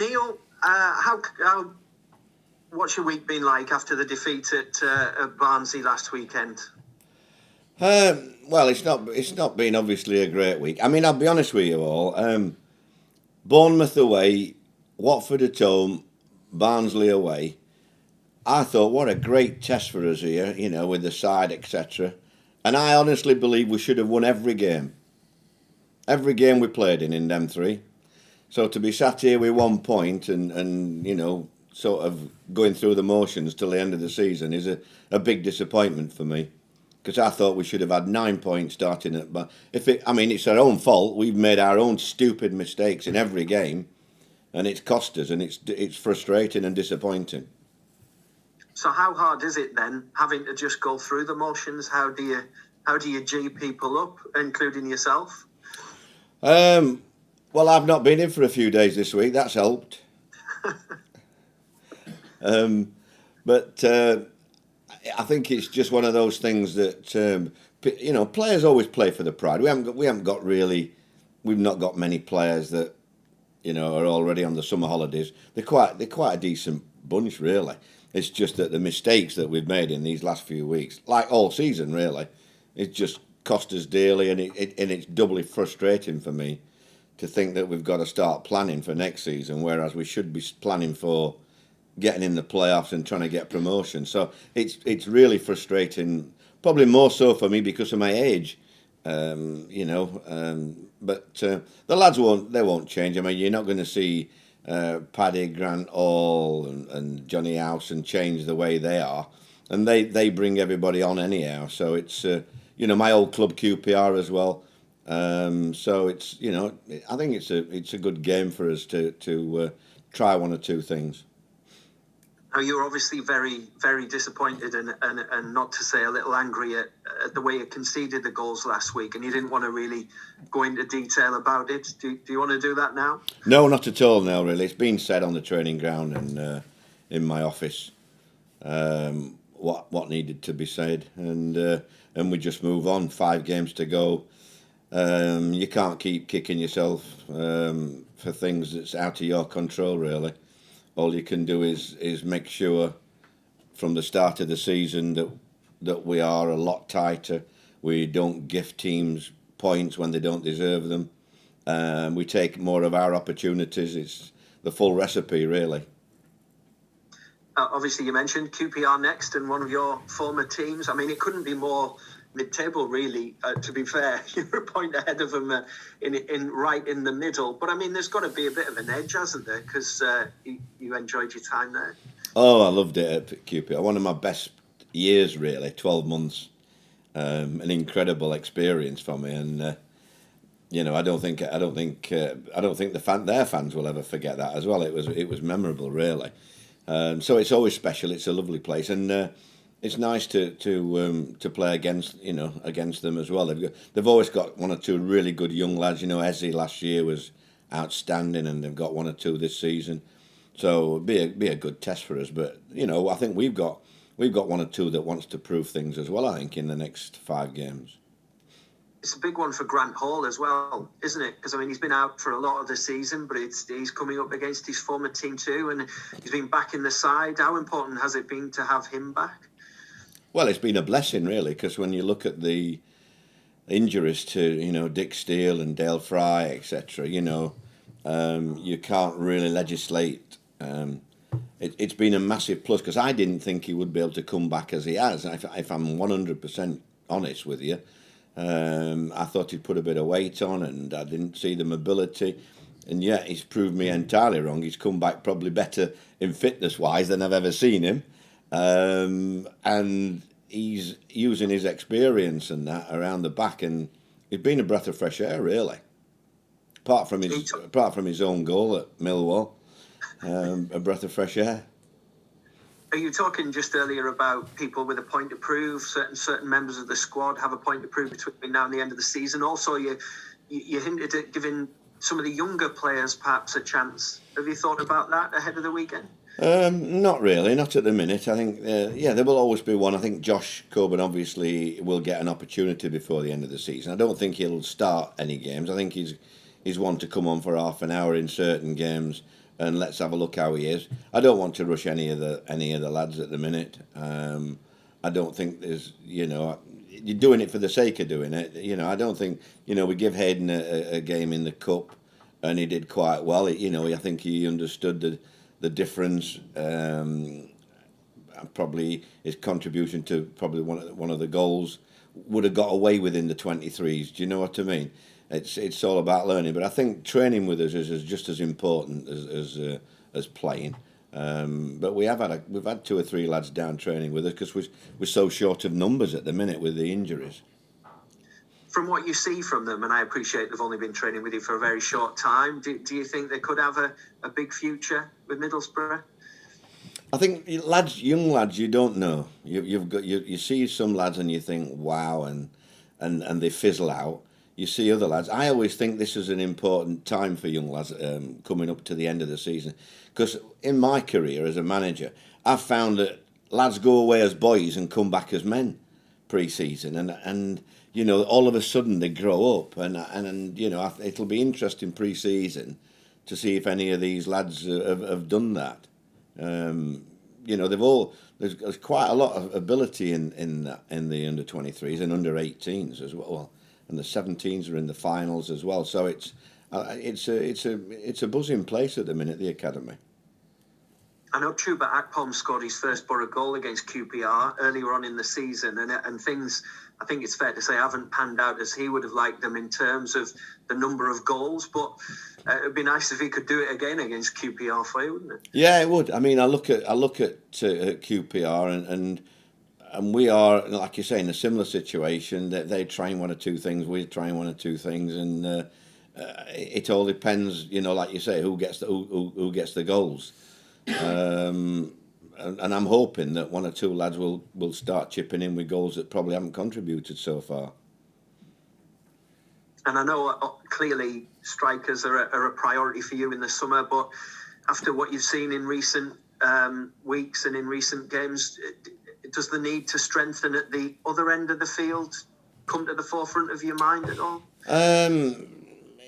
Neil, what's your week been like after the defeat at Barnsley last weekend? Well, it's not been obviously a great week. I mean, I'll be honest with you all. Bournemouth away, Watford at home, Barnsley away. I thought, what a great test for us here, with the side, etc. And I honestly believe we should have won every game. Every game we played in them three. So to be sat here with 1 point and sort of going through the motions till the end of the season is a big disappointment for me. Because I thought we should have had 9 points starting at. But it's our own fault. We've made our own stupid mistakes in every game, and it's cost us, and it's frustrating and disappointing. So how hard is it then, having to just go through the motions? How do you G people up, including yourself? Well, I've not been in for a few days this week. That's helped. But I think it's just one of those things that players always play for the pride. We've not got many players that are already on the summer holidays. They're quite a decent bunch, really. It's just that the mistakes that we've made in these last few weeks, like all season, really, it just cost us dearly, and it's doubly frustrating for me to think that we've got to start planning for next season, whereas we should be planning for getting in the playoffs and trying to get promotion. So it's really frustrating, probably more so for me because of my age, but the lads won't change. I mean, you're not going to see Paddy, Grant, All and Johnny Howson change the way they are, and they bring everybody on anyhow. So it's my old club QPR as well. So it's I think it's a good game for us to try one or two things. Now, you're obviously very, very disappointed and not to say a little angry at the way you conceded the goals last week, and you didn't want to really go into detail about it. Do you want to do that now? No, not at all now, really. It's been said on the training ground and in my office what needed to be said, and we just move on. 5 games to go. You can't keep kicking yourself for things that's out of your control, really. All you can do is make sure from the start of the season that we are a lot tighter. We don't gift teams points when they don't deserve them. We take more of our opportunities. It's the full recipe, really. Obviously, you mentioned QPR next and one of your former teams. I mean, it couldn't be more mid-table, really, to be fair. You're a point ahead of them right in the middle. But, I mean, there's got to be a bit of an edge, hasn't there? Because you enjoyed your time there. Oh, I loved it at QPR. One of my best years, really, 12 months. An incredible experience for me. And, I don't think their fans will ever forget that as well. It was memorable, really. So it's always special. It's a lovely place. And it's nice to play against them as well. They've always got one or two really good young lads. Ezzy last year was outstanding, and they've got one or two this season. So it'd be a good test for us. But I think we've got one or two that wants to prove things as well. I think in the next 5 games. It's a big one for Grant Hall as well, isn't it? Because, I mean, he's been out for a lot of the season, but he's coming up against his former team too, and he's been back in the side. How important has it been to have him back? Well, it's been a blessing, really, because when you look at the injuries to, Dick Steele and Dale Fry, etc., you can't really legislate. It's been a massive plus, because I didn't think he would be able to come back as he has. If I'm 100% honest with you, I thought he'd put a bit of weight on, and I didn't see the mobility. And yet he's proved me entirely wrong. He's come back probably better in fitness-wise than I've ever seen him. And he's using his experience and that around the back, and he's been a breath of fresh air, really. Apart from his own goal at Millwall, a breath of fresh air. Are you talking just earlier about people with a point to prove? Certain members of the squad have a point to prove between now and the end of the season. Also, you hinted at giving some of the younger players perhaps a chance. Have you thought about that ahead of the weekend? Not really, not at the minute. I think, there will always be one. I think Josh Coburn obviously will get an opportunity before the end of the season. I don't think he'll start any games. I think he's one to come on for half an hour in certain games and let's have a look how he is. I don't want to rush any of the lads at the minute. I don't think there's, you're doing it for the sake of doing it. I don't think, we give Hayden a game in the cup, and he did quite well. I think he understood the difference. Probably his contribution to probably one of the goals would have got away within the 23s. Do you know what I mean? It's all about learning. But I think training with us is just as important as playing. But we've had 2 or 3 lads down training with us because we're so short of numbers at the minute with the injuries. From what you see from them, and I appreciate they've only been training with you for a very short time, do you think they could have a big future with Middlesbrough? I think young lads, you don't know. You see some lads and you think wow, and they fizzle out. You see other lads. I always think this is an important time for young lads coming up to the end of the season, because in my career as a manager, I've found that lads go away as boys and come back as men pre-season, and all of a sudden they grow up, and it'll be interesting pre-season to see if any of these lads have done that. There's quite a lot of ability in the under 23s and under 18s as well, and the 17s are in the finals as well. So it's a buzzing place at the minute, the academy. I know Chuba Akpom scored his first Boro goal against QPR earlier on in the season, and things, I think it's fair to say, haven't panned out as he would have liked them in terms of the number of goals. But it'd be nice if he could do it again against QPR for you, wouldn't it? Yeah, it would. I mean, I look at QPR and we are, like you say, in a similar situation. That they trying 1 or 2 things, we're trying 1 or 2 things, and it all depends. Like you say, who gets the goals. And I'm hoping that 1 or 2 lads will start chipping in with goals that probably haven't contributed so far. And I know clearly strikers are a priority for you in the summer, but after what you've seen in recent weeks and in recent games, does the need to strengthen at the other end of the field come to the forefront of your mind at all?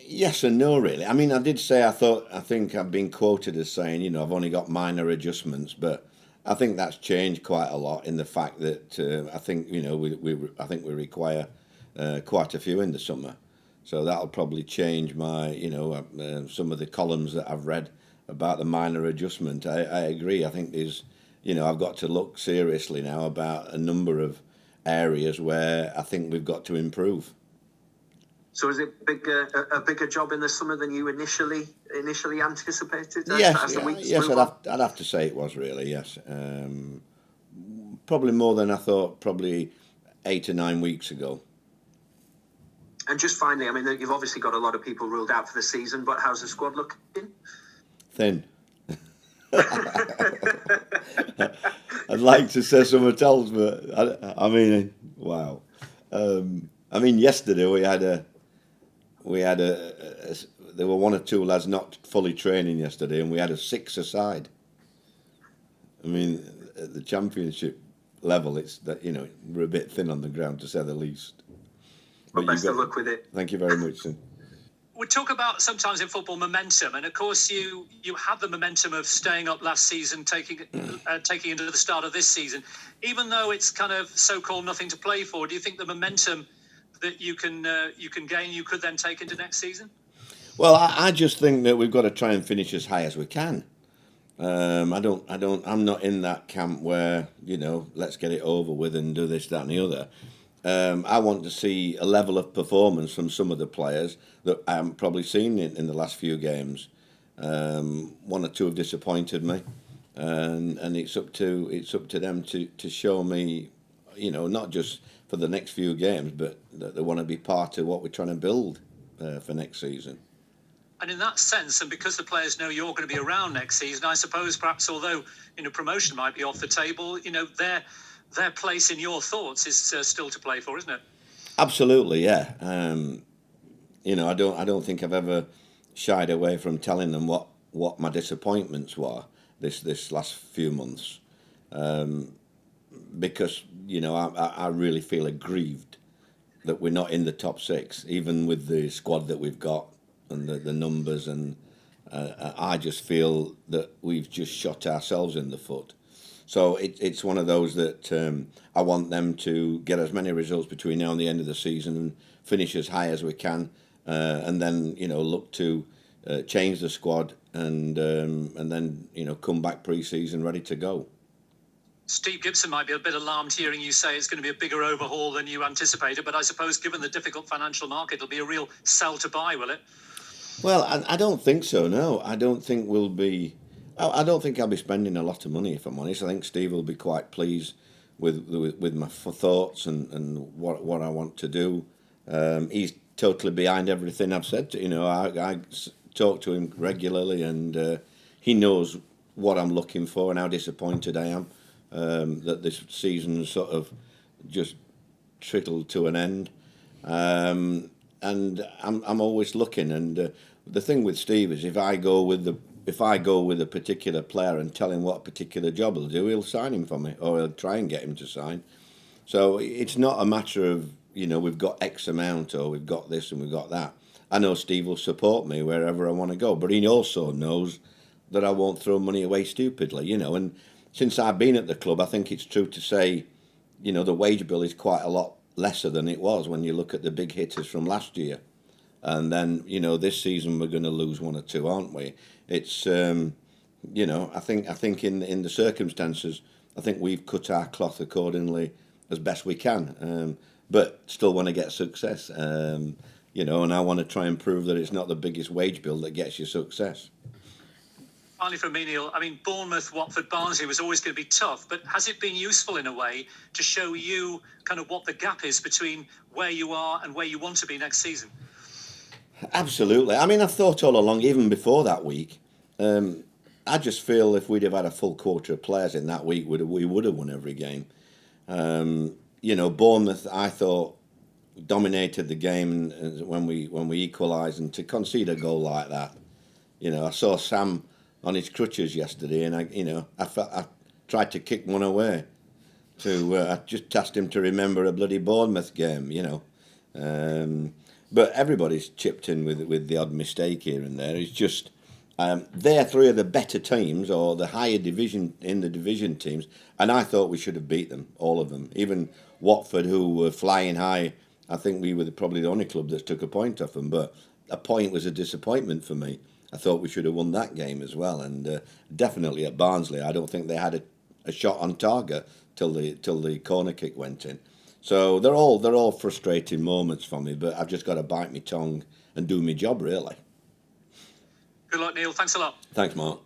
Yes and no, really. I mean, I did say I think I've been quoted as saying, I've only got minor adjustments, but I think that's changed quite a lot in the fact that I think we require quite a few in the summer, so that'll probably change my some of the columns that I've read about the minor adjustment. I agree. I think there's I've got to look seriously now about a number of areas where I think we've got to improve. So is it a bigger job in the summer than you initially anticipated? Yes, I'd have to say it was really, yes. Probably more than I thought, probably 8 or 9 weeks ago. And just finally, I mean, you've obviously got a lot of people ruled out for the season, but how's the squad looking? Thin. I'd like to say something else, but I mean, wow. I mean, yesterday there were 1 or 2 lads not fully training yesterday, and we had a 6 aside. I mean, at the championship level, it's that we're a bit thin on the ground, to say the least. Well, best of luck with it. Thank you very much, Sin. We talk about sometimes in football momentum, and of course you had the momentum of staying up last season, taking into the start of this season. Even though it's kind of so-called nothing to play for, do you think the momentum that you can gain, you could then take into next season? Well, I just think that we've got to try and finish as high as we can. I'm not in that camp where let's get it over with and do this, that, and the other. I want to see a level of performance from some of the players that I haven't probably seen in the last few games. 1 or 2 have disappointed me, and it's up to them to show me, not just for the next few games, but that they want to be part of what we're trying to build for next season. And in that sense, and because the players know you're going to be around next season, I suppose perhaps although promotion might be off the table, their place in your thoughts is still to play for, isn't it? Absolutely, yeah. I don't think I've ever shied away from telling them what my disappointments were this last few months, because I really feel aggrieved that we're not in the top 6, even with the squad that we've got and the numbers and I just feel that we've just shot ourselves in the foot. So it's one of those that I want them to get as many results between now and the end of the season and finish as high as we can, and then look to change the squad and then come back pre-season ready to go. Steve Gibson might be a bit alarmed hearing you say it's going to be a bigger overhaul than you anticipated, but I suppose given the difficult financial market, it'll be a real sell to buy, will it? Well, I don't think so. No, I don't think we'll be. I don't think I'll be spending a lot of money, if I'm honest. I think Steve will be quite pleased with my thoughts and what I want to do. He's totally behind everything I've said. I talk to him regularly, and he knows what I'm looking for and how disappointed I am that this season sort of just trickled to an end. And I'm always looking. And the thing with Steve is, if I go with a particular player and tell him what particular job he'll do, he'll sign him for me, or he'll try and get him to sign. So it's not a matter of we've got X amount or we've got this and we've got that. I know Steve will support me wherever I want to go, but he also knows that I won't throw money away stupidly. And since I've been at the club, I think it's true to say, the wage bill is quite a lot lesser than it was when you look at the big hitters from last year. And then, this season we're going to lose one or two, aren't we? It's, I think in the circumstances, I think we've cut our cloth accordingly as best we can, but still want to get success, and I want to try and prove that it's not the biggest wage bill that gets you success. Finally from me, Neil, Bournemouth, Watford, Barnsley was always going to be tough, but has it been useful in a way to show you kind of what the gap is between where you are and where you want to be next season? Absolutely. I've thought all along, even before that week, I just feel if we'd have had a full quarter of players in that week, we would have won every game. Bournemouth, I thought, dominated the game when we equalised, and to concede a goal like that, I saw Sam on his crutches yesterday, and I tried to kick one away. I just asked him to remember a bloody Bournemouth game, But everybody's chipped in with the odd mistake here and there. It's just they're three of the better teams or the higher division in the division teams, and I thought we should have beat them, all of them. Even Watford, who were flying high, I think we were probably the only club that took a point off them, but a point was a disappointment for me. I thought we should have won that game as well, and definitely at Barnsley, I don't think they had a shot on target till the corner kick went in. So they're all frustrating moments for me, but I've just got to bite my tongue and do my job, really. Good luck, Neil. Thanks a lot. Thanks, Mark.